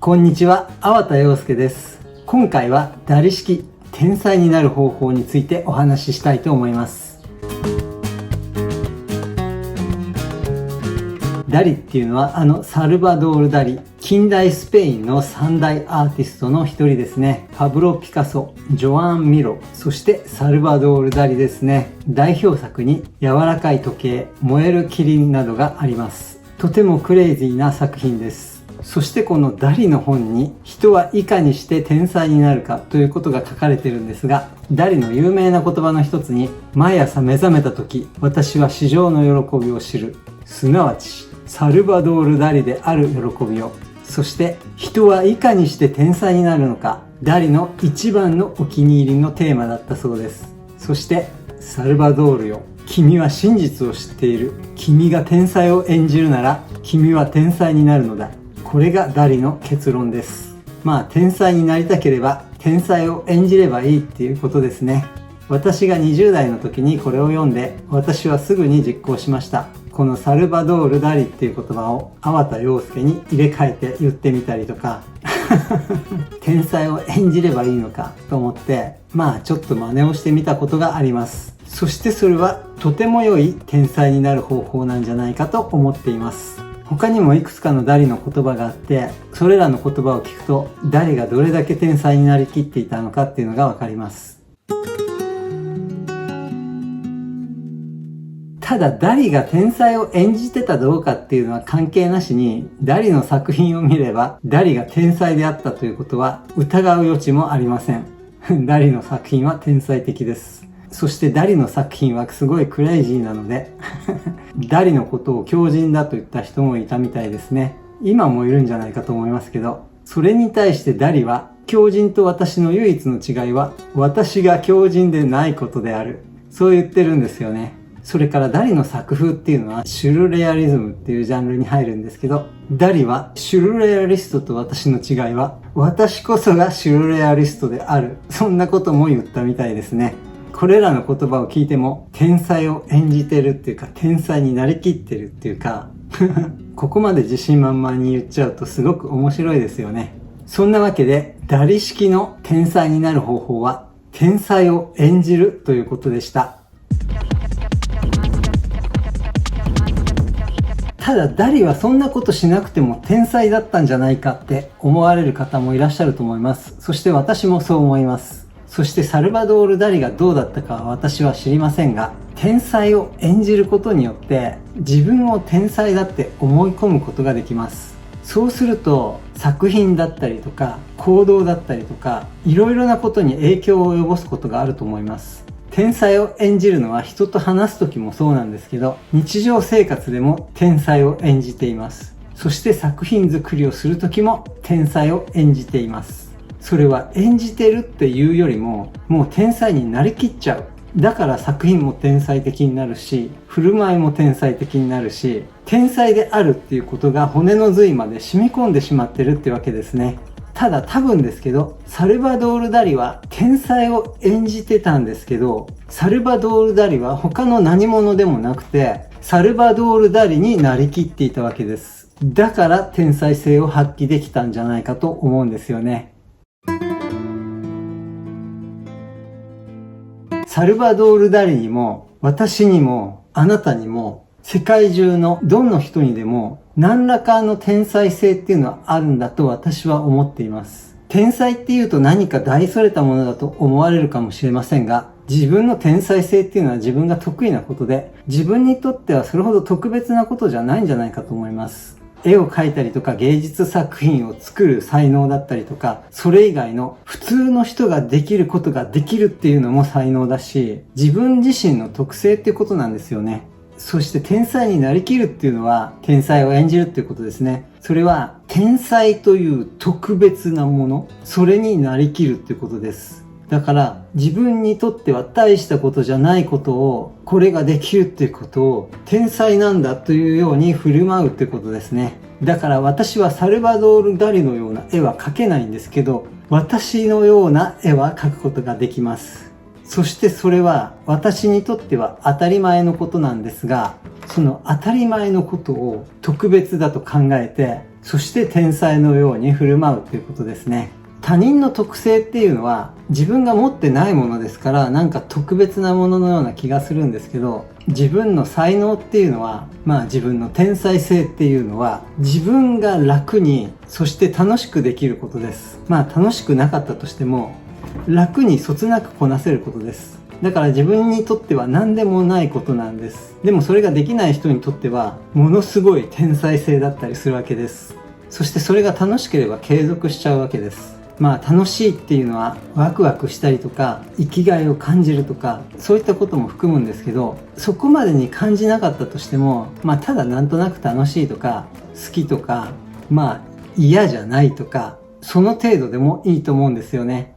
こんにちは、粟田洋介です。今回はダリ式天才になる方法についてお話ししたいと思います。ダリっていうのはサルバドール・ダリ、近代スペインの三大アーティストの一人ですね。パブロ・ピカソ、ジョアン・ミロ、そしてサルバドール・ダリですね。代表作に柔らかい時計、燃えるキリンなどがあります。とてもクレイジーな作品です。そしてこのダリの本に人はいかにして天才になるかということが書かれているんですが、ダリの有名な言葉の一つに、毎朝目覚めた時、私は至上の喜びを知る。すなわち、サルバドール・ダリである喜びを。そして人はいかにして天才になるのか、ダリの一番のお気に入りのテーマだったそうです。そしてサルバドールよ、君は真実を知っている。君が天才を演じるなら君は天才になるのだ。これがダリの結論です。天才になりたければ天才を演じればいいっていうことですね。私が20代の時にこれを読んで、私はすぐに実行しました。このサルバドール・ダリっていう言葉を粟田洋介に入れ替えて言ってみたりとか天才を演じればいいのかと思ってちょっと真似をしてみたことがあります。そしてそれはとても良い天才になる方法なんじゃないかと思っています。他にもいくつかのダリの言葉があって、それらの言葉を聞くとダリがどれだけ天才になりきっていたのかっていうのがわかります。ただダリが天才を演じてたどうかっていうのは関係なしに、ダリの作品を見ればダリが天才であったということは疑う余地もありません。ダリの作品は天才的です。そしてダリの作品はすごいクレイジーなのでダリのことを狂人だと言った人もいたみたいですね。今もいるんじゃないかと思いますけど、それに対してダリは、狂人と私の唯一の違いは私が狂人でないことである、そう言ってるんですよね。それからダリの作風っていうのはシュルレアリズムっていうジャンルに入るんですけど、ダリはシュルレアリストと私の違いは私こそがシュルレアリストである、そんなことも言ったみたいですね。これらの言葉を聞いても天才を演じてるっていうか、天才になりきってるっていうかここまで自信満々に言っちゃうとすごく面白いですよね。そんなわけでダリ式の天才になる方法は天才を演じるということでした。ただダリはそんなことしなくても天才だったんじゃないかって思われる方もいらっしゃると思います。そして私もそう思います。そしてサルバドール・ダリがどうだったかは私は知りませんが、天才を演じることによって自分を天才だって思い込むことができます。そうすると作品だったりとか行動だったりとか、いろいろなことに影響を及ぼすことがあると思います。天才を演じるのは人と話す時もそうなんですけど、日常生活でも天才を演じています。そして作品作りをする時も天才を演じています。それは演じてるっていうよりも、もう天才になりきっちゃう。だから作品も天才的になるし、振る舞いも天才的になるし、天才であるっていうことが骨の髄まで染み込んでしまってるってわけですね。ただ多分ですけど、サルバドール・ダリは天才を演じてたんですけど、サルバドール・ダリは他の何者でもなくて、サルバドール・ダリになりきっていたわけです。だから天才性を発揮できたんじゃないかと思うんですよね。サルバドール・ダリにも、私にも、あなたにも、世界中のどの人にでも、何らかの天才性っていうのはあるんだと私は思っています。天才っていうと何か大それたものだと思われるかもしれませんが、自分の天才性っていうのは自分が得意なことで、自分にとってはそれほど特別なことじゃないんじゃないかと思います。絵を描いたりとか芸術作品を作る才能だったりとか、それ以外の普通の人ができることができるっていうのも才能だし、自分自身の特性っていうことなんですよね。そして天才になりきるっていうのは、天才を演じるっていうことですね。それは天才という特別なもの、それになりきるっていうことです。だから自分にとっては大したことじゃないことを、これができるっていうことを天才なんだというように振る舞うってことですね。だから私はサルバドール・ダリのような絵は描けないんですけど、私のような絵は描くことができます。そしてそれは私にとっては当たり前のことなんですが、その当たり前のことを特別だと考えてそして天才のように振る舞うということですね。他人の特性っていうのは自分が持ってないものですから、なんか特別なもののような気がするんですけど、自分の才能っていうのは、自分の天才性っていうのは自分が楽に、そして楽しくできることです。楽しくなかったとしても楽にそつなくこなせることです。だから自分にとっては何でもないことなんです。でもそれができない人にとってはものすごい天才性だったりするわけです。そしてそれが楽しければ継続しちゃうわけです。楽しいっていうのはワクワクしたりとか生きがいを感じるとか、そういったことも含むんですけど、そこまでに感じなかったとしても、ただなんとなく楽しいとか好きとか、嫌じゃないとか、その程度でもいいと思うんですよね。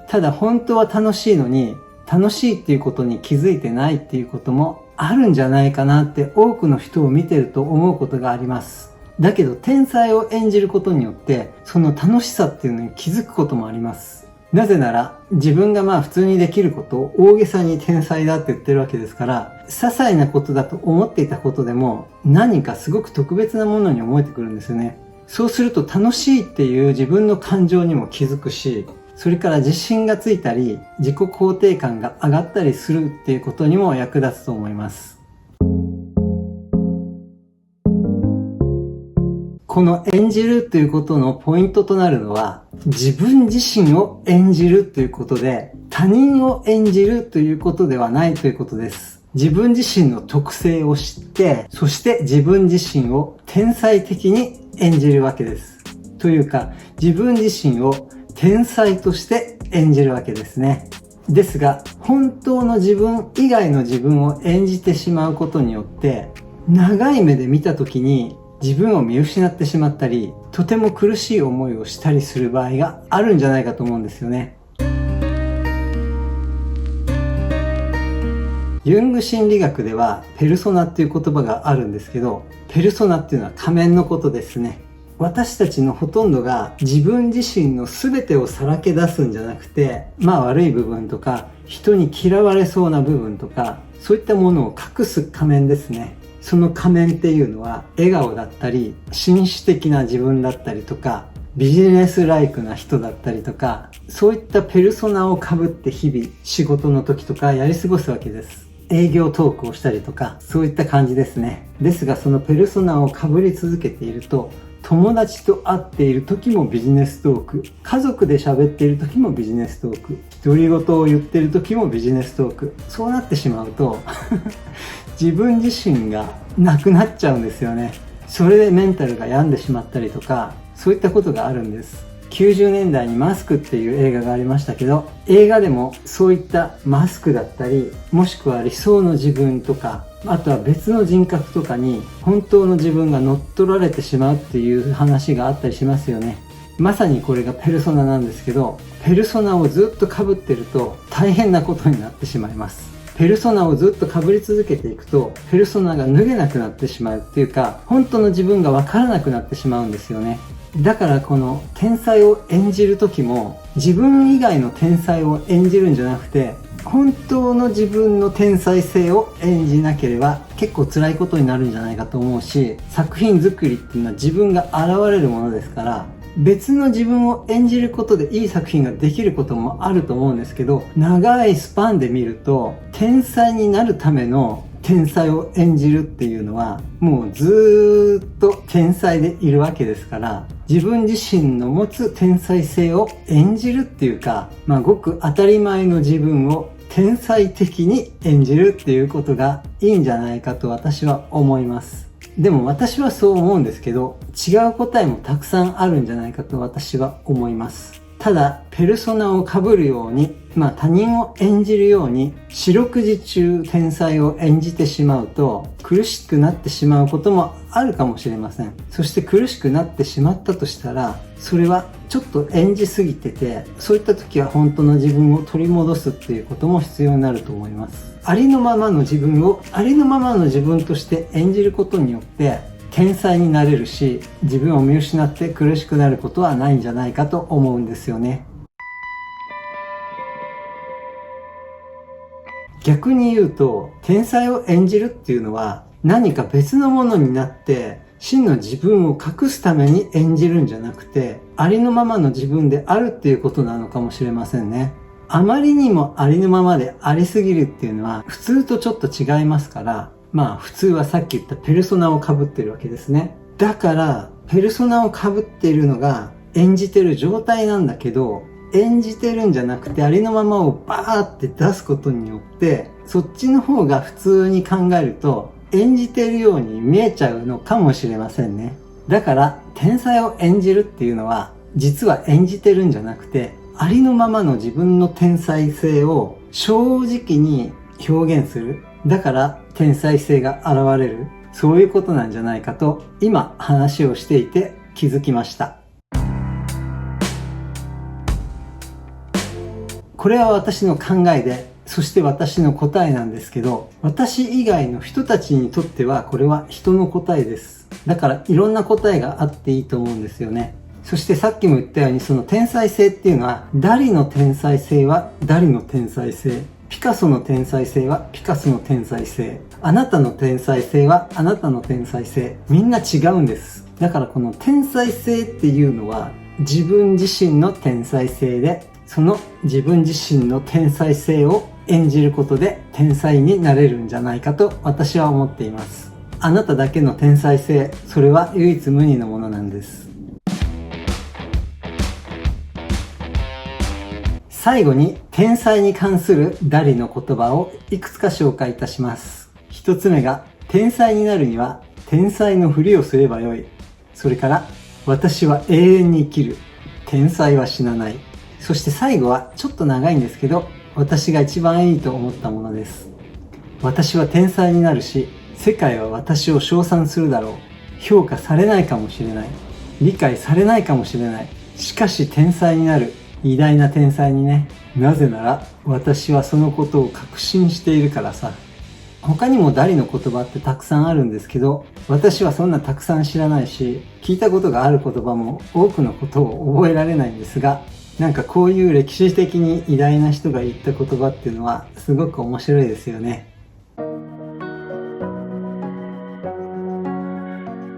ただ本当は楽しいのに、楽しいっていうことに気づいてないっていうこともあるんじゃないかなって多くの人を見てると思うことがあります。だけど天才を演じることによってその楽しさっていうのに気づくこともあります。なぜなら自分が普通にできることを大げさに天才だって言ってるわけですから、些細なことだと思っていたことでも何かすごく特別なものに思えてくるんですよね。そうすると楽しいっていう自分の感情にも気づくし、それから自信がついたり自己肯定感が上がったりするっていうことにも役立つと思います。この演じるということのポイントとなるのは、自分自身を演じるということで、他人を演じるということではないということです。自分自身の特性を知って、そして自分自身を天才的に演じるわけです。というか、自分自身を天才として演じるわけですね。ですが、本当の自分以外の自分を演じてしまうことによって、長い目で見たときに自分を見失ってしまったり、とても苦しい思いをしたりする場合があるんじゃないかと思うんですよね。ユング心理学ではペルソナっていう言葉があるんですけど、ペルソナっていうのは仮面のことですね。私たちのほとんどが自分自身の全てをさらけ出すんじゃなくて、悪い部分とか人に嫌われそうな部分とか、そういったものを隠す仮面ですね。その仮面っていうのは笑顔だったり、紳士的な自分だったりとか、ビジネスライクな人だったりとか、そういったペルソナを被って日々仕事の時とかやり過ごすわけです。営業トークをしたりとか、そういった感じですね。ですがそのペルソナを被り続けていると、友達と会っている時もビジネストーク、家族で喋っている時もビジネストーク、独り言を言っている時もビジネストーク。そうなってしまうと自分自身がなくなっちゃうんですよね。それでメンタルが病んでしまったりとか、そういったことがあるんです。90年代にマスクっていう映画がありましたけど、映画でもそういったマスクだったり、もしくは理想の自分とか、あとは別の人格とかに本当の自分が乗っ取られてしまうっていう話があったりしますよね。まさにこれがペルソナなんですけど、ペルソナをずっと被ってると大変なことになってしまいます。ペルソナをずっと被り続けていくと、ペルソナが脱げなくなってしまうっていうか、本当の自分がわからなくなってしまうんですよね。だからこの天才を演じる時も、自分以外の天才を演じるんじゃなくて、本当の自分の天才性を演じなければ結構辛いことになるんじゃないかと思うし、作品作りっていうのは自分が現れるものですから、別の自分を演じることでいい作品ができることもあると思うんですけど、長いスパンで見ると天才になるための天才を演じるっていうのはもうずーっと天才でいるわけですから、自分自身の持つ天才性を演じるっていうか、ごく当たり前の自分を天才的に演じるっていうことがいいんじゃないかと私は思います。でも私はそう思うんですけど、違う答えもたくさんあるんじゃないかと私は思います。ただペルソナを被るように、他人を演じるように四六時中天才を演じてしまうと苦しくなってしまうこともあるかもしれません。そして苦しくなってしまったとしたら、それはちょっと演じすぎてて、そういった時は本当の自分を取り戻すっていうことも必要になると思います。ありのままの自分をありのままの自分として演じることによって天才になれるし、自分を見失って苦しくなることはないんじゃないかと思うんですよね。逆に言うと、天才を演じるっていうのは何か別のものになって真の自分を隠すために演じるんじゃなくて、ありのままの自分であるっていうことなのかもしれませんね。あまりにもありのままでありすぎるっていうのは普通とちょっと違いますから、普通はさっき言ったペルソナを被ってるわけですね。だからペルソナを被っているのが演じてる状態なんだけど、演じてるんじゃなくてありのままをバーって出すことによって、そっちの方が普通に考えると演じてるように見えちゃうのかもしれませんね。だから天才を演じるっていうのは実は演じてるんじゃなくて、ありのままの自分の天才性を正直に表現する。だから天才性が現れる。そういうことなんじゃないかと今話をしていて気づきました。これは私の考えで、そして私の答えなんですけど、私以外の人たちにとってはこれは人の答えです。だからいろんな答えがあっていいと思うんですよね。そしてさっきも言ったように、その天才性っていうのは、ダリの天才性はダリの天才性、ピカソの天才性はピカソの天才性、あなたの天才性はあなたの天才性、みんな違うんです。だからこの天才性っていうのは自分自身の天才性で、その自分自身の天才性を演じることで天才になれるんじゃないかと私は思っています。あなただけの天才性、それは唯一無二のものなんです。最後に天才に関するダリの言葉をいくつか紹介いたします。一つ目が、天才になるには天才のふりをすればよい。それから、私は永遠に生きる。天才は死なない。そして最後はちょっと長いんですけど、私が一番いいと思ったものです。私は天才になるし、世界は私を称賛するだろう。評価されないかもしれない。理解されないかもしれない。しかし天才になる。偉大な天才にね。なぜなら私はそのことを確信しているからさ。他にもダリの言葉ってたくさんあるんですけど、私はそんなたくさん知らないし、聞いたことがある言葉も多くのことを覚えられないんですが、なんかこういう歴史的に偉大な人が言った言葉っていうのはすごく面白いですよね。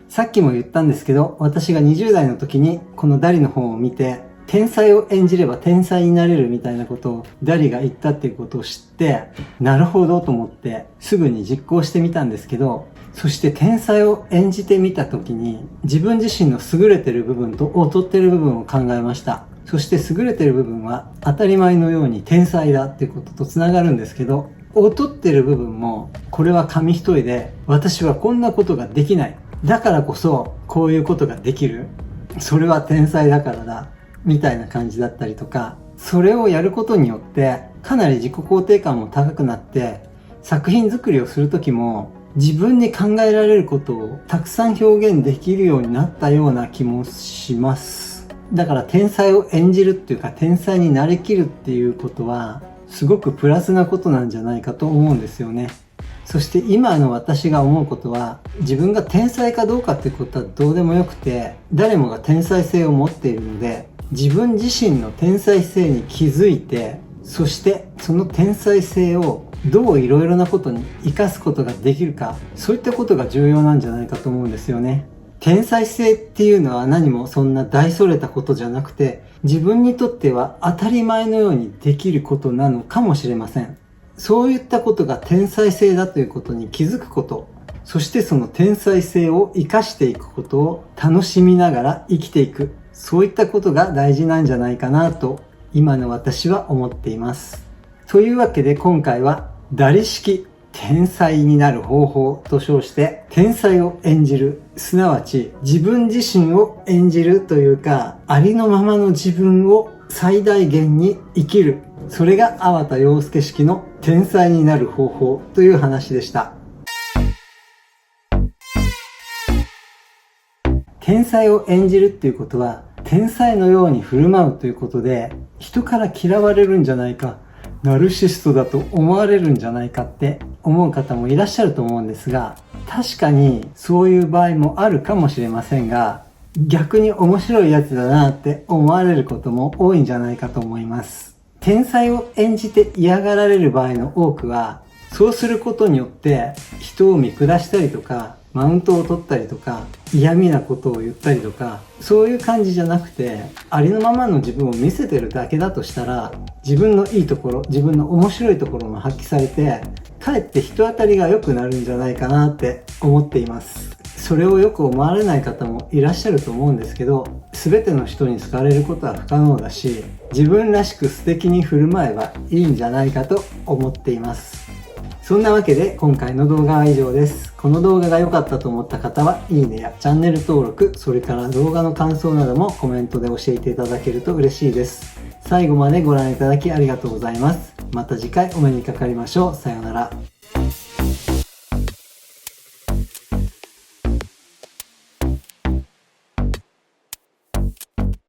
さっきも言ったんですけど、私が20代の時にこのダリの本を見て、天才を演じれば天才になれるみたいなことをダリが言ったっていうことを知って、なるほどと思ってすぐに実行してみたんですけど、そして天才を演じてみた時に自分自身の優れてる部分と劣ってる部分を考えました。そして優れてる部分は当たり前のように天才だっていうこととつながるんですけど、劣ってる部分もこれは紙一重で、私はこんなことができない。だからこそこういうことができる。それは天才だからだ。みたいな感じだったりとか、それをやることによってかなり自己肯定感も高くなって、作品作りをする時も自分に考えられることをたくさん表現できるようになったような気もします。だから天才を演じるっていうか、天才になりきるっていうことはすごくプラスなことなんじゃないかと思うんですよね。そして今の私が思うことは、自分が天才かどうかっていうことはどうでもよくて、誰もが天才性を持っているので、自分自身の天才性に気づいて、そしてその天才性をどういろいろなことに活かすことができるか、そういったことが重要なんじゃないかと思うんですよね。天才性っていうのは何もそんな大それたことじゃなくて、自分にとっては当たり前のようにできることなのかもしれません。そういったことが天才性だということに気づくこと、そしてその天才性を活かしていくことを楽しみながら生きていく。そういったことが大事なんじゃないかなと今の私は思っています。というわけで今回はダリ式天才になる方法と称して天才を演じる、すなわち自分自身を演じるというか、ありのままの自分を最大限に生きる。それが粟田洋介式の天才になる方法という話でした。天才を演じるっていうことは天才のように振る舞うということで、人から嫌われるんじゃないか、ナルシストだと思われるんじゃないかって思う方もいらっしゃると思うんですが、確かにそういう場合もあるかもしれませんが、逆に面白いやつだなって思われることも多いんじゃないかと思います。天才を演じて嫌がられる場合の多くは、そうすることによって人人を見下したりとか、マウントを取ったりとか、嫌味なことを言ったりとか、そういう感じじゃなくて、ありのままの自分を見せてるだけだとしたら、自分のいいところ、自分の面白いところも発揮されて、かえって人当たりが良くなるんじゃないかなって思っています。それをよく思われない方もいらっしゃると思うんですけど、全ての人に好かれることは不可能だし、自分らしく素敵に振る舞えばいいんじゃないかと思っています。そんなわけで今回の動画は以上です。この動画が良かったと思った方は、いいねやチャンネル登録、それから動画の感想などもコメントで教えていただけると嬉しいです。最後までご覧いただきありがとうございます。また次回お目にかかりましょう。さようなら。